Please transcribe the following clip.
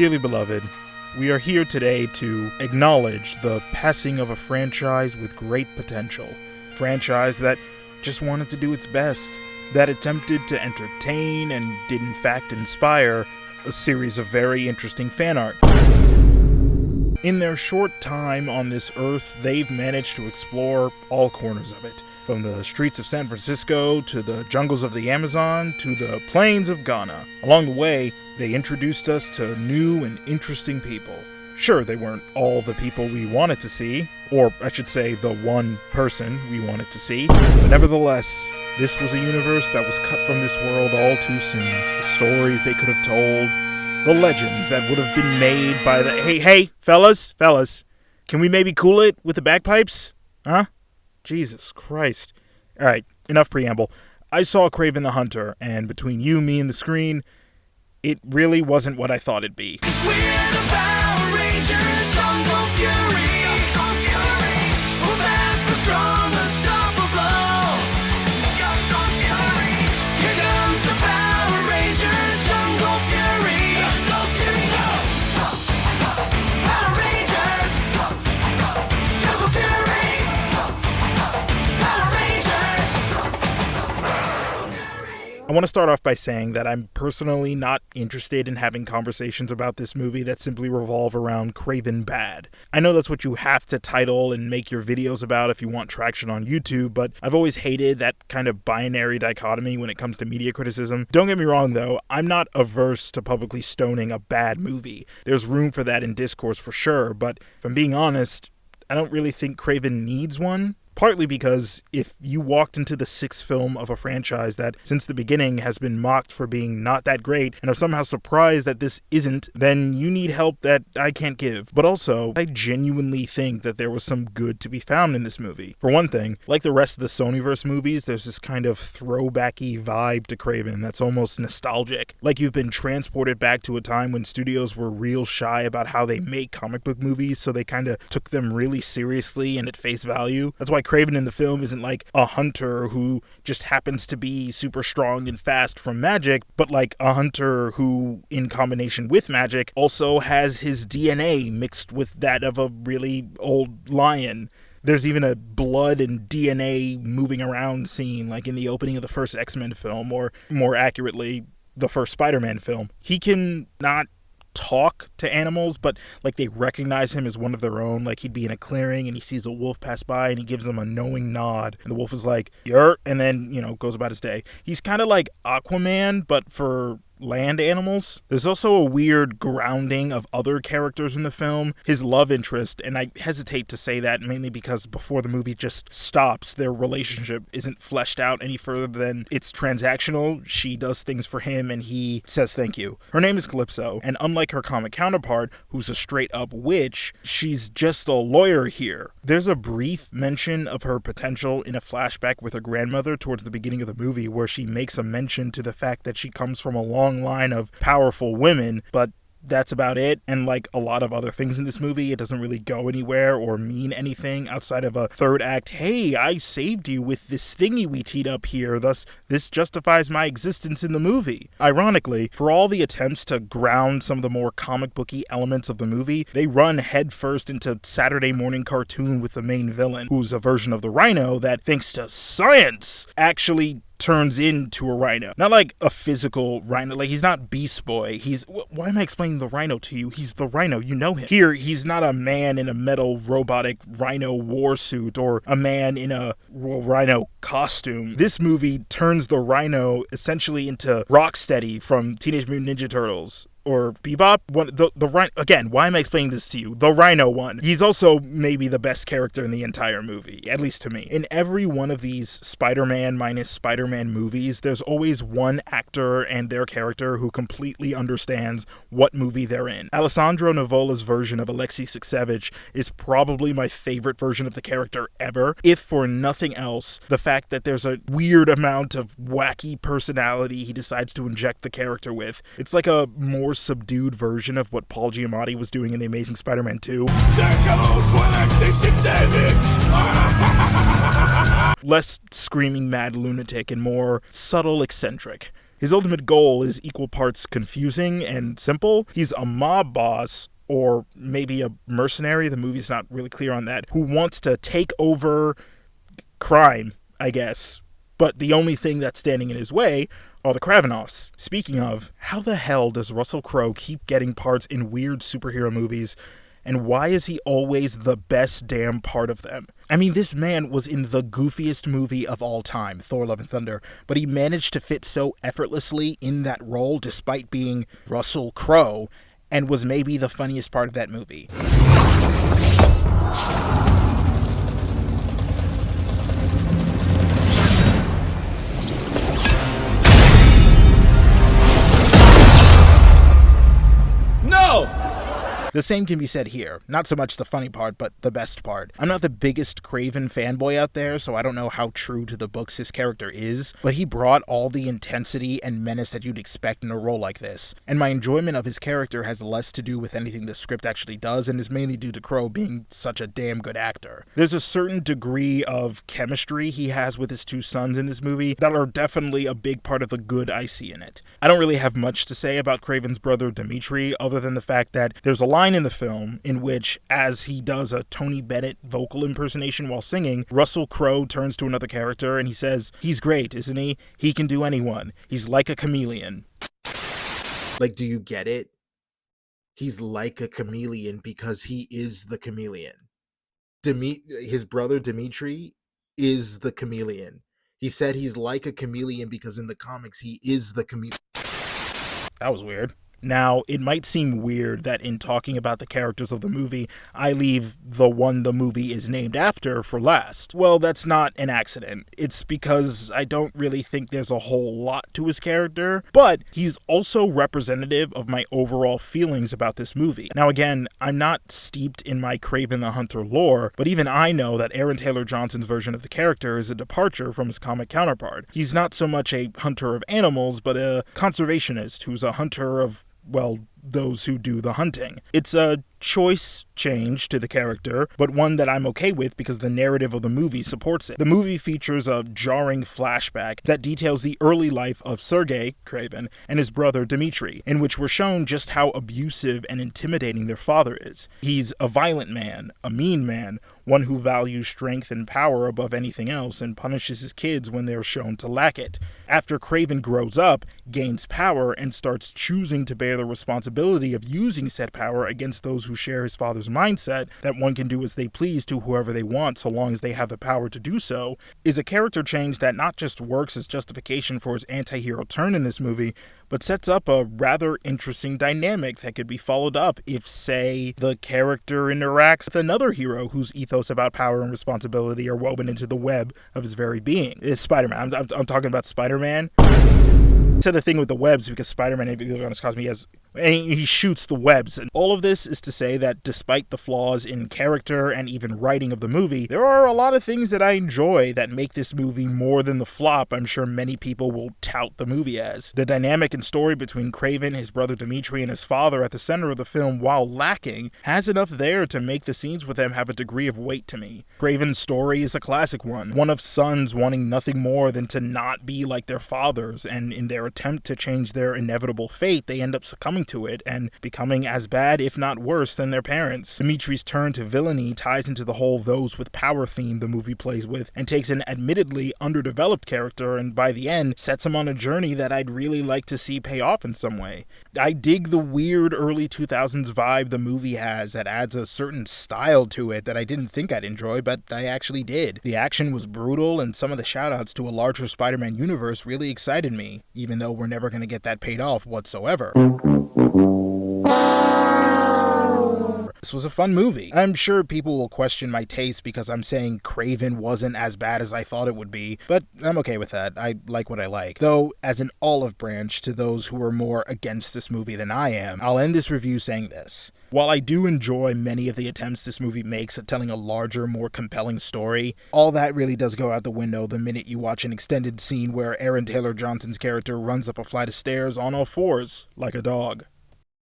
Dearly beloved, we are here today to acknowledge the passing of a franchise with great potential. A franchise that just wanted to do its best, that attempted to entertain and did in fact inspire a series of very interesting fan art. In their short time on this earth, they've managed to explore all corners of it. From the streets of San Francisco, to the jungles of the Amazon, to the plains of Ghana. Along the way, they introduced us to new and interesting people. Sure, they weren't all the people we wanted to see, or I should say, the one person we wanted to see, but nevertheless, this was a universe that was cut from this world all too soon. The stories they could have told, the legends that would have been made by the... Hey, fellas, can we maybe cool it with the bagpipes? Huh? Jesus Christ. Alright, enough preamble. I saw Kraven the Hunter, and between you, me, and the screen, it really wasn't what I thought it'd be. We're the Power Rangers, Jungle Fury. We're fast and strong, unstoppable. Jungle Fury. Here comes the Power Rangers, Jungle Fury. Jungle Fury. Power Rangers. Jungle Fury. Power Rangers. I want to start off by saying that I'm personally not interested in having conversations about this movie that simply revolve around Kraven bad. I know that's what you have to title and make your videos about if you want traction on YouTube, but I've always hated that kind of binary dichotomy when it comes to media criticism. Don't get me wrong though, I'm not averse to publicly stoning a bad movie. There's room for that in discourse for sure, but if I'm being honest, I don't really think Kraven needs one. Partly because if you walked into the sixth film of a franchise that, since the beginning, has been mocked for being not that great, and are somehow surprised that this isn't, then you need help that I can't give. But also, I genuinely think that there was some good to be found in this movie. For one thing, like the rest of the Sonyverse movies, there's this kind of throwbacky vibe to Kraven that's almost nostalgic. Like you've been transported back to a time when studios were real shy about how they make comic book movies, so they kind of took them really seriously and at face value. That's why Kraven in the film isn't like a hunter who just happens to be super strong and fast from magic, but like a hunter who, in combination with magic, also has his DNA mixed with that of a really old lion. There's even a blood and DNA moving around scene, like in the opening of the first X-Men film, or more accurately, the first Spider-Man film. He can not talk to animals, but like they recognize him as one of their own. Like he'd be in a clearing and he sees a wolf pass by and he gives him a knowing nod, and the wolf is like, "Yer," and then, goes about his day. He's kind of like Aquaman, but for land animals. There's also a weird grounding of other characters in the film. His love interest, and I hesitate to say that mainly because before the movie just stops, their relationship isn't fleshed out any further than it's transactional. She does things for him and he says thank you. Her name is Calypso, and unlike her comic counterpart, who's a straight up witch, she's just a lawyer here. There's a brief mention of her potential in a flashback with her grandmother towards the beginning of the movie where she makes a mention to the fact that she comes from a long line of powerful women, but that's about it. And like a lot of other things in this movie, it doesn't really go anywhere or mean anything outside of a third act, "Hey, I saved you with this thingy we teed up here, thus this justifies my existence in the movie." Ironically, for all the attempts to ground some of the more comic booky elements of the movie, they run headfirst into Saturday morning cartoon with the main villain, who's a version of the Rhino that, thanks to science, actually turns into a rhino. Not like a physical rhino, like he's not Beast Boy. Why am I explaining the Rhino to you? He's the Rhino, you know him. Here, he's not a man in a metal robotic rhino war suit or a man in a rhino costume. This movie turns the Rhino essentially into Rocksteady from Teenage Mutant Ninja Turtles. Or Bebop, the Rhino. Again, why am I explaining this to you? The Rhino one. He's also maybe the best character in the entire movie, at least to me. In every one of these Spider-Man minus Spider-Man movies, there's always one actor and their character who completely understands what movie they're in. Alessandro Nivola's version of Alexei Saksevich is probably my favorite version of the character ever, if for nothing else, the fact that there's a weird amount of wacky personality he decides to inject the character with. It's like a more subdued version of what Paul Giamatti was doing in The Amazing Spider-Man 2. Less screaming mad lunatic and more subtle eccentric. His ultimate goal is equal parts confusing and simple. He's a mob boss, or maybe a mercenary, the movie's not really clear on that, who wants to take over crime, I guess. But the only thing that's standing in his way are the Kravinoffs. Speaking of, how the hell does Russell Crowe keep getting parts in weird superhero movies, and why is he always the best damn part of them? I mean, this man was in the goofiest movie of all time, Thor: Love and Thunder, but he managed to fit so effortlessly in that role despite being Russell Crowe, and was maybe the funniest part of that movie. No! The same can be said here. Not so much the funny part, but the best part. I'm not the biggest Kraven fanboy out there, so I don't know how true to the books his character is, but he brought all the intensity and menace that you'd expect in a role like this. And my enjoyment of his character has less to do with anything the script actually does, and is mainly due to Crowe being such a damn good actor. There's a certain degree of chemistry he has with his two sons in this movie that are definitely a big part of the good I see in it. I don't really have much to say about Kraven's brother Dimitri, other than the fact that there's a line in the film in which, as he does a Tony Bennett vocal impersonation while singing, Russell Crowe turns to another character and he says, "He's great, isn't he? He can do anyone. He's like a chameleon." Like, do you get it? He's like a chameleon because he is the chameleon. His brother Dimitri is the chameleon. He said he's like a chameleon because in the comics he is the chameleon. That was weird. Now, it might seem weird that in talking about the characters of the movie, I leave the one the movie is named after for last. Well, that's not an accident. It's because I don't really think there's a whole lot to his character, but he's also representative of my overall feelings about this movie. Now, again, I'm not steeped in my Kraven the Hunter lore, but even I know that Aaron Taylor Johnson's version of the character is a departure from his comic counterpart. He's not so much a hunter of animals, but a conservationist who's a hunter of, well, those who do the hunting. It's a choice change to the character, but one that I'm okay with because the narrative of the movie supports it. The movie features a jarring flashback that details the early life of Sergei, Kraven, and his brother Dimitri, in which we're shown just how abusive and intimidating their father is. He's a violent man, a mean man, one who values strength and power above anything else and punishes his kids when they're shown to lack it. After Kraven grows up, gains power, and starts choosing to bear the responsibility of using said power against those who share his father's mindset that one can do as they please to whoever they want so long as they have the power to do so, is a character change that not just works as justification for his anti-hero turn in this movie, but sets up a rather interesting dynamic that could be followed up if, say, the character interacts with another hero whose ethos about power and responsibility are woven into the web of his very being. It's Spider-Man. I'm talking about Spider-Man. I said the thing with the webs because Spider-Man, if you look on his costume, he shoots the webs. And all of this is to say that despite the flaws in character and even writing of the movie, there are a lot of things that I enjoy that make this movie more than the flop I'm sure many people will tout the movie as. The dynamic and story between Kraven, his brother Dimitri, and his father at the center of the film, while lacking, has enough there to make the scenes with them have a degree of weight to me. Kraven's story is a classic one of sons wanting nothing more than to not be like their fathers, and in their attempt to change their inevitable fate, they end up succumbing to it and becoming as bad, if not worse, than their parents. Dimitri's turn to villainy ties into the whole those with power theme the movie plays with, and takes an admittedly underdeveloped character and by the end sets him on a journey that I'd really like to see pay off in some way. I dig the weird early 2000s vibe the movie has that adds a certain style to it that I didn't think I'd enjoy, but I actually did. The action was brutal, and some of the shoutouts to a larger Spider-Man universe really excited me, even though we're never going to get that paid off whatsoever. This was a fun movie. I'm sure people will question my taste because I'm saying Kraven wasn't as bad as I thought it would be, but I'm okay with that. I like what I like. Though, as an olive branch to those who are more against this movie than I am, I'll end this review saying this. While I do enjoy many of the attempts this movie makes at telling a larger, more compelling story, all that really does go out the window the minute you watch an extended scene where Aaron Taylor Johnson's character runs up a flight of stairs on all fours, like a dog.